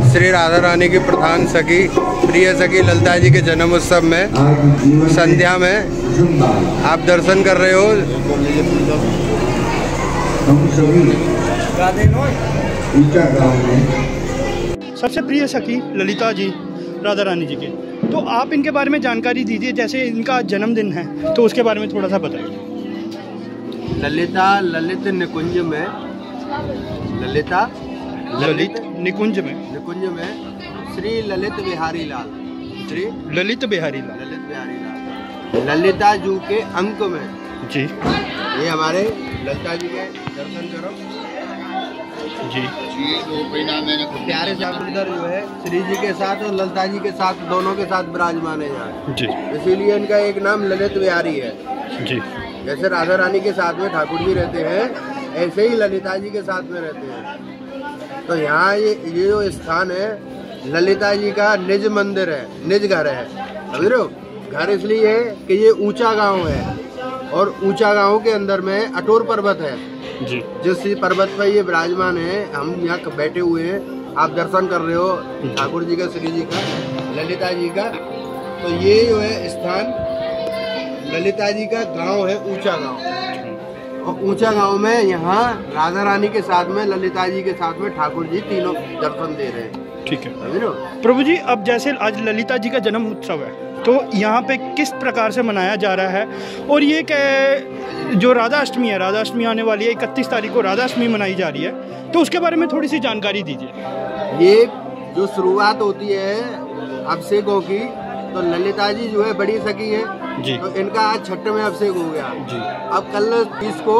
श्री राधा रानी की प्रधान सखी प्रिय सखी ललिता जी के जन्म उत्सव में संध्या में आप दर्शन कर रहे हो। सबसे प्रिय सखी ललिता जी राधा रानी जी के, तो आप इनके बारे में जानकारी दीजिए। जैसे इनका जन्मदिन है तो उसके बारे में थोड़ा सा बताइए। ललित निकुंज में ललित निकुंज में श्री ललित बिहारी लाल ललिता जू के अंक में जी, ये हमारे ललिता जी के दर्शन करो जी। प्यारे सागर जो है श्री जी के साथ और ललिता जी के साथ दोनों के साथ विराजमान है यहाँ जी, इसीलिए इनका एक नाम ललित बिहारी है जी। जैसे राधा रानी के साथ में ठाकुर जी रहते हैं ऐसे ही ललिता जी के साथ में रहते हैं। तो यहाँ ये जो स्थान है ललिता जी का निज मंदिर है, निज घर है, समझ रहे हो। घर इसलिए है कि ये ऊंचा गांव है और ऊंचा गांव के अंदर में अटोर पर्वत है जी। जिस पर्वत पर ये विराजमान है, हम यहाँ बैठे हुए हैं, आप दर्शन कर रहे हो ठाकुर जी का, श्री जी का, ललिता जी का। तो ये जो है स्थान ललिता जी का गांव है, ऊंचा गांव। और ऊंचा गांव में यहाँ राधा रानी के साथ में ललिता जी के साथ में ठाकुर जी तीनों दर्शन दे रहे हैं। ठीक है प्रभु जी। अब जैसे आज ललिता जी का जन्म उत्सव है तो यहाँ पे किस प्रकार से मनाया जा रहा है, और ये जो राधा अष्टमी है, राधा अष्टमी आने वाली है 31 तारीख को राधा अष्टमी मनाई जा रही है, तो उसके बारे में थोड़ी सी जानकारी दीजिए। ये जो शुरुआत होती है अभिषेकों की, तो ललिता जी जो है बड़ी सखी है जी। तो इनका आज छठ में अभिषेक हो गया जी। अब कल 30 को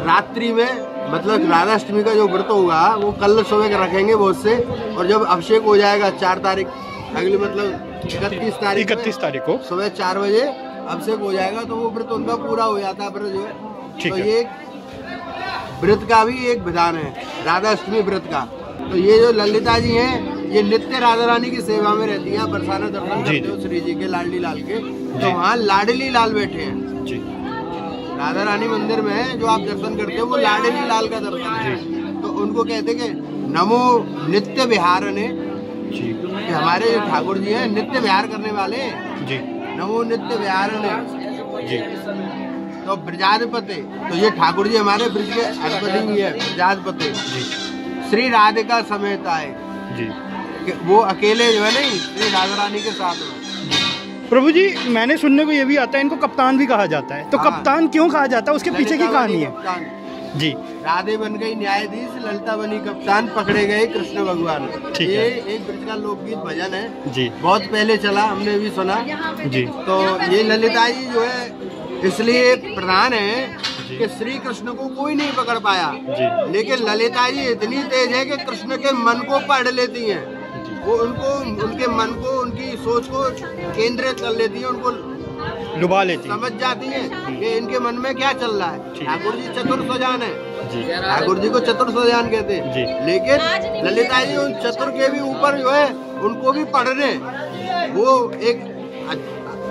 रात्रि में, मतलब राधा अष्टमी का जो व्रत होगा वो कल सुबह रखेंगे बहुत से, और जब अभिषेक हो जाएगा 4 तारीख अगली, मतलब 31 तारीख को सुबह 4 बजे अभिषेक हो जाएगा, तो वो व्रत उनका पूरा हो जाता है व्रत जो है। तो ये व्रत का भी एक विधान है राधा अष्टमी व्रत का। तो ये जो ललिता जी हैं ये नित्य राधा रानी की सेवा में रहती हैं। बरसाना दर्शन करते हो श्री जी के, लाडली लाल के, तो वहाँ लाडली लाल बैठे हैं जी। राधा रानी मंदिर में जो आप दर्शन करते हो वो लाडली लाल का दर्शन है। तो उनको कहते कि नमो नित्य विहार ने जी, हमारे जो ठाकुर जी हैं नित्य विहार करने वाले जी, नमो नित्य विहार ने जी। तो ब्रजाधिपति, तो ये ठाकुर जी हमारे ब्रज के अधिपति भी है, ब्रजाधिपति जी। श्री राधिका समेत आए जी, वो अकेले जो है नहीं, श्री राधा रानी के साथ में। प्रभु जी मैंने सुनने को ये भी आता है इनको कप्तान भी कहा जाता है, तो कप्तान क्यों कहा जाता है, उसके पीछे की कहानी है जी। राधे बन गई न्यायाधीश, ललिता बनी कप्तान, पकड़े गए कृष्ण भगवान। ये एक ब्रज का लोकगीत भजन है जी, बहुत पहले चला, हमने भी सुना जी। तो ये ललिता जी जो है इसलिए प्रधान है कि श्री कृष्ण को कोई नहीं पकड़ पाया जी। लेकिन ललिता जी इतनी तेज है कि कृष्ण के मन को पढ़ लेती हैं। वो उनको, उनके मन को, उनकी सोच को केंद्रित कर लेती है, उनको लुभा लेती, समझ जाती है कि इनके मन में क्या चल रहा है। ठाकुर जी चतुर स्वजान है जी, ठाकुर जी को चतुर स्वजान कहते हैं, लेकिन ललिता जी उन चतुर के भी ऊपर जो है उनको भी पढ़ने, वो एक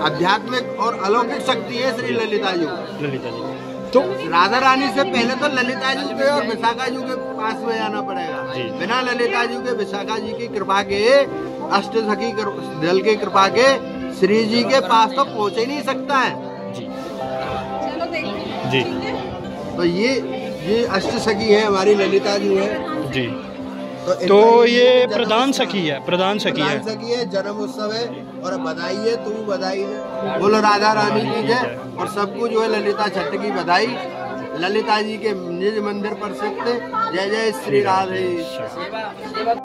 आध्यात्मिक और अलौकिक शक्ति है श्री ललिता जी। तो राधा रानी से पहले तो ललिता जी के और विशाखा जी के पास में जाना पड़ेगा। बिना ललिता जी के, विशाखा जी की कृपा के, अष्ट सखी दल की कृपा के श्री जी के पास तो पहुंच ही नहीं सकता है जी। तो ये अष्ट सखी है हमारी ललिता जी है जी। तो ये प्रधान सखी है, प्रधान सखी है, जन्म उत्सव है। और बधाई है, तू बधाई है, बोलो राधा रानी की जय। और सबको जो है ललिता छठ की बधाई। ललिता जी के निज मंदिर पर सत्य, जय जय श्री राधे।